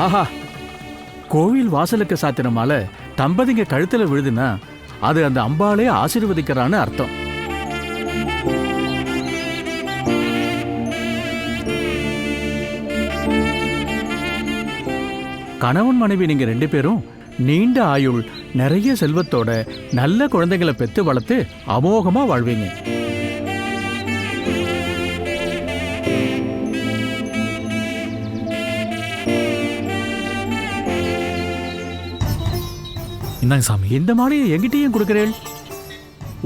ஆஹா, கோவில் வாசலுக்கு சாத்தின மாலை தம்பதிங்க கழுத்துல விழுதுன்னா அது அந்த அம்பாளே ஆசீர்வதிக்கிறான்னு அர்த்தம். கணவன் மனைவி நீங்க 2 பேரும் நீண்ட ஆயுள், நிறைய செல்வத்தோட நல்ல குழந்தைகளை பெத்து வளர்த்து அமோகமா வாழ்வீங்க. சாமி, இந்த மாலையை எங்கிட்டையும் கொடுக்கிறேன்.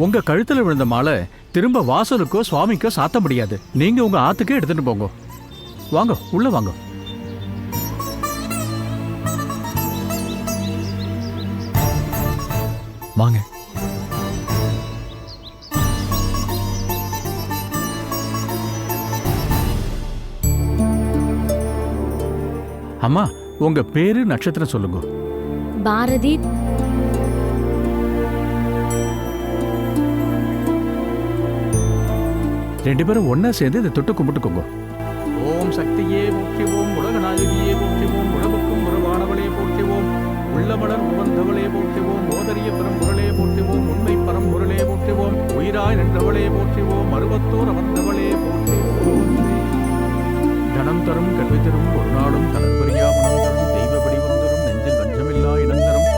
உங்க கழுத்துல விழுந்த மாலை திரும்ப வாசலுக்கோ சுவாமிக்கோ சாத்த முடியாது. நீங்க உங்க ஆத்துக்கே எடுத்துட்டு போங்க. வாங்க, உள்ள வாங்க. வாங்க. அம்மா, உங்க பேரு நட்சத்திரம் சொல்லுங்க. பாரதி. ரெண்டு பேரும் ஒன்னா சேர்ந்து இதை தொட்டு கும்பிட்டுக்கோங்க. ஓம் சக்தியே போற்றிவோம், உலகநாயகியே போற்றிவோம், உலகுக்கும் உறவானவளே போற்றிவோம், உள்ளமலர் உவந்தவளே போற்றிவோம், ஓதரிய பரம்பொருளே போற்றிவோம், உண்மை பரம்பொருளே போற்றிவோம், உயிராய் நின்றவளே போற்றிவோம், அருவத்தோர் அமர்ந்தவளே போற்றிவோம். தனம் தரும், கல்வி தரும், ஒரு நாளும் தளர்பறியா மனம் தரும், தெய்வ வடிவம் தரும், நெஞ்சில் வஞ்சமில்லா இடம் தரும்,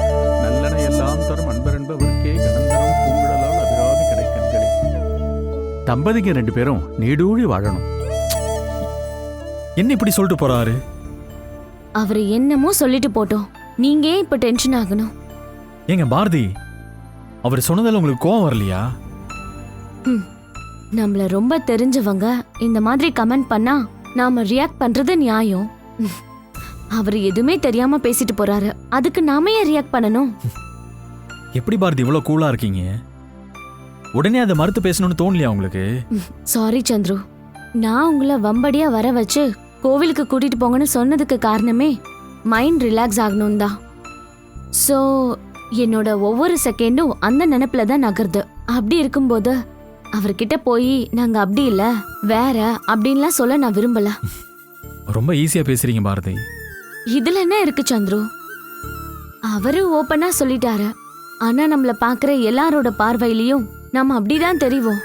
நல்லன எல்லாம் தரும், அன்பர் என்பவர்க்கே கடந்தரும், பூங்குழலால் அபிராமி கிடைக்கண்களே. தம்பதிங்க 2 பேரும் நீடூழி வாழணும். என்ன இப்படி சொல்லிட்டு போறாரு? அவர் என்னமோ சொல்லிட்டு போட்டோம். நீங்க ஏன் இப்ப டென்ஷன் ஆகணும்? ஏங்க பாரதி, அவர் சொன்னதால உங்களுக்கு கோவம் வரலையா? நம்மள ரொம்ப தெரிஞ்சவங்க இந்த மாதிரி கமெண்ட் பண்ணா நாம ரியாக்ட் பண்றது நியாயம். அவர் எதுவுமே தெரியாம பேசிட்டு போறாரு, அதுக்கு நாம ஏன் ரியாக்ட் பண்ணணும்? எப்படி பாரதி இவ்வளவு கூலா இருக்கீங்க? உடனே அதை மறுத்து பேசணும்னு தோணலையா உங்களுக்கு? சாரி சந்துரு, நான் உங்களை வம்படியா வர வச்சு கோவிலுக்கு கூட்டிட்டு போங்கன்னு சொன்னதுக்கு காரணமே மைண்ட் ரிலாக்ஸ் ஆகணும் தான். ஸோ என்னோட ஒவ்வொரு செகண்டும் அந்த நினைப்புல தான் நகருது. அப்படி இருக்கும்போது அவர்கிட்ட போய் நாங்க அப்படி இல்ல வேற அப்படின்லாம் சொல்ல நான் விரும்பல. ரொம்ப ஈஸியா பேசுறீங்க பாரதி. இதுல என்ன இருக்கு சந்துரு? அவரு ஓப்பனா சொல்லிட்டாரு. ஆனா நம்மள பாக்குற எல்லாரோட பார்வையிலயும் நாம அப்படிதான் தெரிவோம்.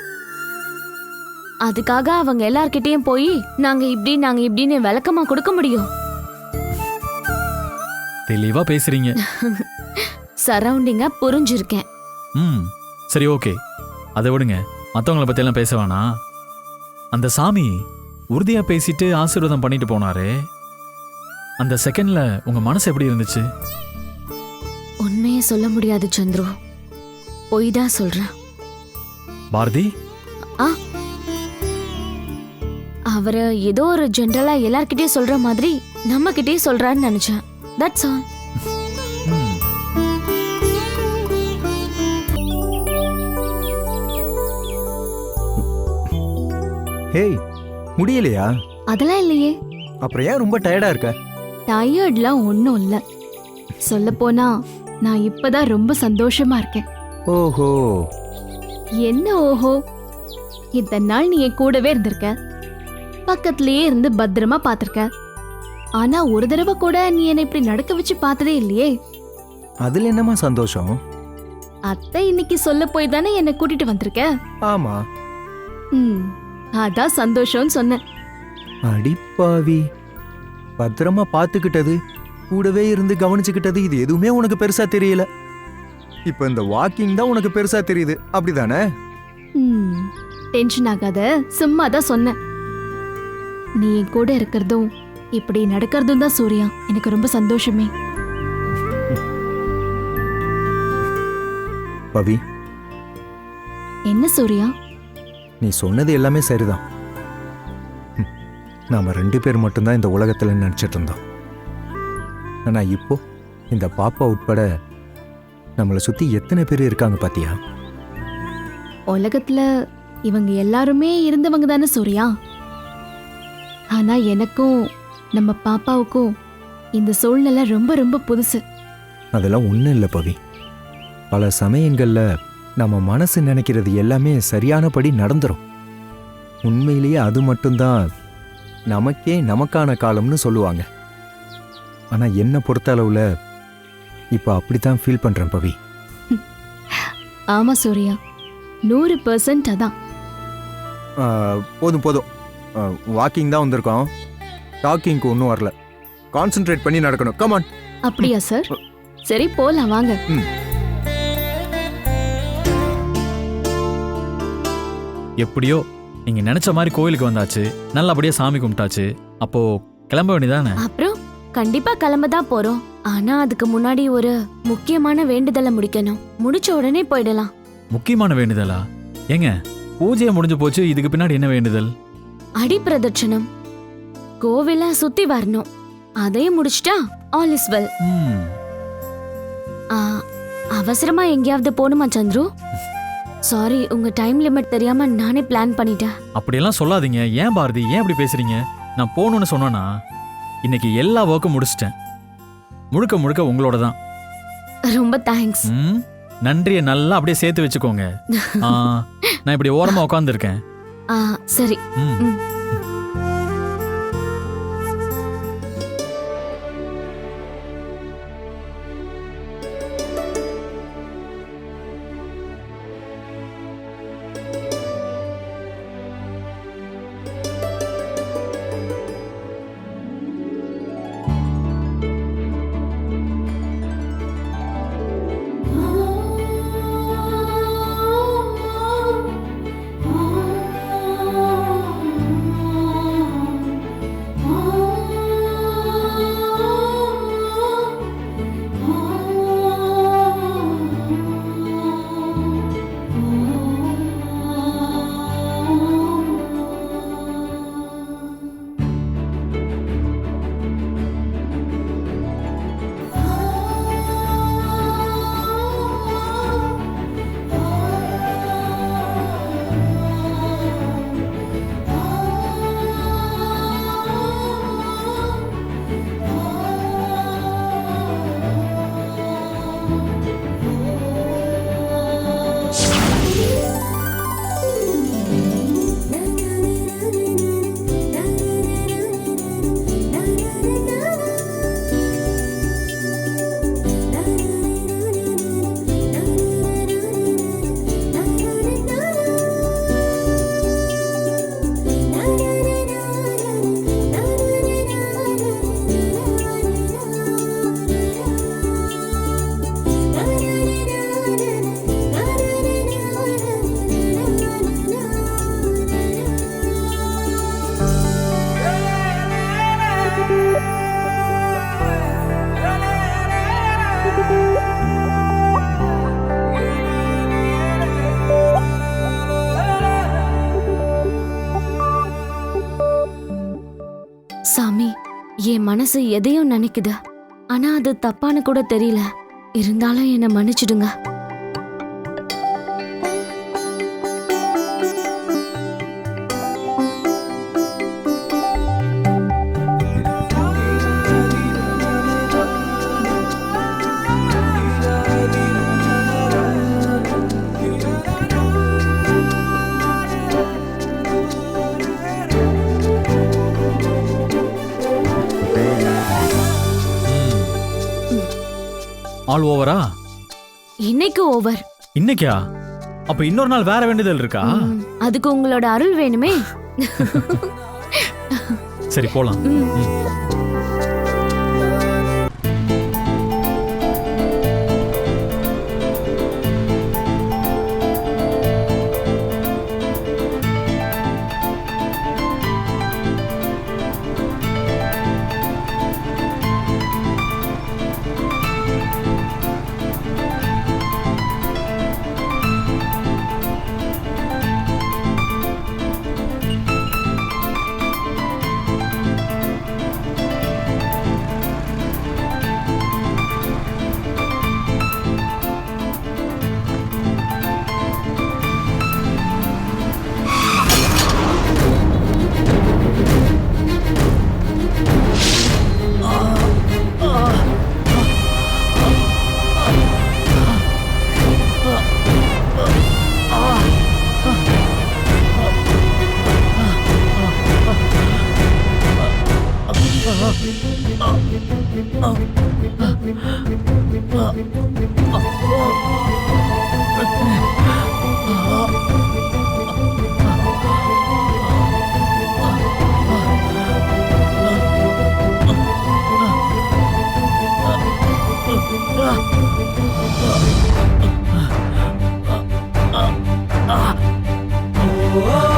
அதுக்காக அவங்க எல்லார்கிட்டயும் போய் நாங்க இப்படின்னு விளக்கமா கொடுக்க முடியும்? தெளிவா பேசுறீங்க. சரௌண்டிங்க புரிஞ்சிருக்கேன். சரி, ஓகே, அதை விடுங்க. மற்றவங்கள பத்தி எல்லாம் பேச வேணாம். அந்த சாமி உறுதியா பேசிட்டு ஆசீர்வாதம் பண்ணிட்டு போனாரு. அந்த செகண்ட்ல உங்க மனசு எப்படி இருந்துச்சு? உண்மையை சொல்ல முடியாது சந்துரு, பொய் தான் சொல்றேன். பாரதி, அவரு ஏதோ ஒரு ஜென்ரலா எல்லார்கிட்டயும் சொல்ற மாதிரி நம்ம கிட்டயே சொல்றான்னு நினைச்சேன். That's all. ஹேய், முடியலையா? அதெல்லாம் இல்லையே. அப்புறம் ஏன் ரொம்ப டயர்டா இருக்க? டயர்ட்லாம் ஒன்றும் இல்லை. சொல்ல போனா நான் இப்பதான் ரொம்ப சந்தோஷமா இருக்கேன். ஓஹோ. என்ன ஓஹோ? இத்தனை நாள் நீ என் கூடவே இருந்திருக்க, பக்கத்திலேயே இருந்து பத்திரமா பாத்திருக்க. ஆனா ஒரு தடவை கூட நீ என்னை இப்படி நடக்க வச்சு பார்த்ததே இல்லையே. அதுல என்னமா சந்தோஷம்? அத்தை இன்னைக்கு சொல்ல போய் தானே என்னை கூட்டிட்டு வந்திருக்க. ஆமா. அதான் சந்தோஷம்னு சொன்னேன். அடிப்பாவி, பத்திரமா பாத்துக்கிட்டது, கூடவே இருந்து கவனிச்சுக்கிட்டது, இது எதுவுமே உனக்கு பெருசா தெரியல. இப்ப இந்த வாக்கிங் தான் உனக்கு பெருசா தெரியுது, அப்படிதானே? டென்ஷன் ஆகாத, சும்மா தான் சொன்னேன். நீ என் கூட இருக்கிறதும் இப்படி நடக்கிறதும் தான் சூர்யா எனக்கு ரொம்ப சந்தோஷமே. பவி, என்ன சூர்யா? நீ சொன்னது எல்லாமே சரிதான். நாம 2 பேர் மட்டும்தான் இந்த உலகத்துல நினைச்சிட்டு இருந்தோம். ஆனா இப்போ இந்த பாப்பா உட்பட நம்மளை சுத்தி எத்தனை பேர் இருக்காங்க பாத்தியா? உலகத்துல இவங்க எல்லாருமே இருந்தவங்க தானே சூர்யா. ஆனா எனக்கும் நம்ம பாப்பாவுக்கும் இந்த சூழ்நிலை ரொம்ப ரொம்ப புதுசு. அதெல்லாம் ஒண்ணும் இல்லை பவி. பல சமயங்கள்ல நம்ம மனசு நினைக்கிறது எல்லாமே சரியானபடி நடந்துரும். உண்மையிலேயே அது மட்டும்தான் நமக்கே நமக்கான காலம்னு சொல்லுவாங்க. ஆனா என்ன பொறுத்த அளவுல இப்ப அப்படித்தான் ஃபீல் பண்றேன் பவி. ஆமா சூர்யா, 100% அதான். போதும் போதும், வாக்கிங் தான் வந்திருக்கோம், டாக்கிங்க்கு ஒன்றும் வரல. கான்சென்ட்ரேட் பண்ணி நடக்கணும். கமான். அப்படியா சார்? சரி போலாம் வாங்க. எப்படியோ நீங்க நினைச்ச மாதிரி கோயிலுக்கு வந்தாச்சு, நல்லபடியா சாமி கும்பிட்டாச்சு. அப்போ கிளம்ப வேண்டியதானே? அப்புறம் கண்டிப்பா கிளம்ப தான் போறோம். ஆனா அதுக்கு முன்னாடி ஒரு முக்கியமான வேண்டுதலை முடிக்கணும். முடிச்ச உடனே போயிடலாம். முக்கியமான வேண்டுதலா? ஏங்க பூஜையை முடிஞ்சு போச்சு, இதுக்கு பின்னாடி என்ன வேண்டுதல்? அடி பிரதட்சணம், கோவில சுத்தி வரணும். அதையும் முடிச்சிட்டா ஆல் இஸ் வெல். ம், அவசரமா எங்கேயாவது போகணுமா சந்துரு? சாரி, உங்க டைம் லிமிட் தெரியாம நானே பிளான் பண்ணிட்டேன். அப்படியெல்லாம் சொல்லாதீங்க. ஏன் பாரதி, ஏன் அப்படி பேசுறீங்க? நான் போகணும்னு சொன்னா இன்னைக்கு எல்லா ஒர்க்கும் முடிச்சிட்டேன். முழுக்க முழுக்க உங்களோட தான். ரொம்ப தேங்க்ஸ். நன்றியை நல்லா அப்படியே சேர்த்து வச்சுக்கோங்க. நான் இப்படி ஓரமா உட்காந்துருக்கேன். சரி. சாமி, என் மனசு எதையும் நினைக்குது. ஆனா அது தப்பான்னு கூட தெரியல. இருந்தாலும் என்னை மன்னிச்சிடுங்க. ஆல் ஓவரா? இன்னைக்கு ஓவர். இன்னைக்கா? அப்ப இன்னொரு நாள் வேற வேண்டுதல் இருக்கா? அதுக்கு உங்களோட அருள் வேணுமே. சரி போலாம். ஆ.